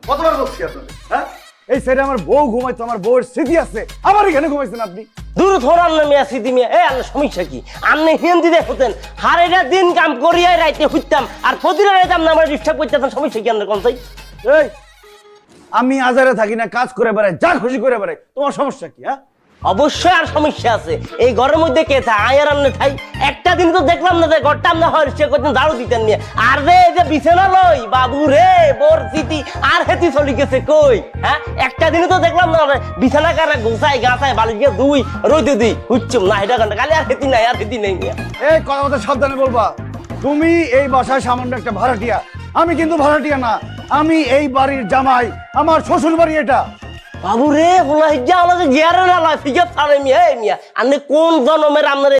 কতবার বলছি আপনাদের, হ্যাঁ? এই সাইডে আমার বউ ঘুমাইতো, আমার বউয়ের স্মৃতি আছে, আবার এখানে ঘুমাইছেন আপনি। দূর ধরার না মিয়া সিদ্ধি মিয়া, এই আপনার সমস্যা কি? আপনি হিন্দি দেখতেন, হারেটা দিন কাম করিয়া রাইতে হইতাম, আর প্রতিটা রাইতে আপনি আমার ডিস্টার্ব করতেন, সমস্যা কি আপনার কোন চাই? এই আমি আজারে থাকি না, কাজ করে বেড়াই, যা খুশি করে বেড়াই, তোমার সমস্যা কি? হ্যাঁ, অবশ্যই আর সমস্যা আছে। এই ঘরের মধ্যে কে থাকে? আয়ার আমনে ঠাই একটা দিন তো দেখলাম না যে ঘরটা আমনে হয় সে করতেন দাঁড়ু দিতেন নিয়ে। আর রে এই যে বিছানা লই বাবু রে, বোর স্মৃতি আর হেতি চলি গেছে কই? হ্যাঁ, একটা দিনও তো দেখলাম না বিছানা কারা গোছায় গাছায় বালিশ গিয়ে দুই রইতে দিই হুচ্চুম না এটা ঘন্টা খালি আর হেতি নাই, আর হেতি নেই মিয়া। এই কথা মতো সাবধানে বলবা। তুমি এই বাসায় সামান্য একটা ভাড়াটিয়া, আমি কিন্তু ভাড়াটিয়া না, আমি এই বাড়ির জামাই, আমার শ্বশুর বাড়ি এটা। বাবু রে বলা হিজ্জা আমাকে গিয়ারে না ফিগার ছাড়ে মিয়া। এই মিয়া আপনি কোন জন্মের আপনার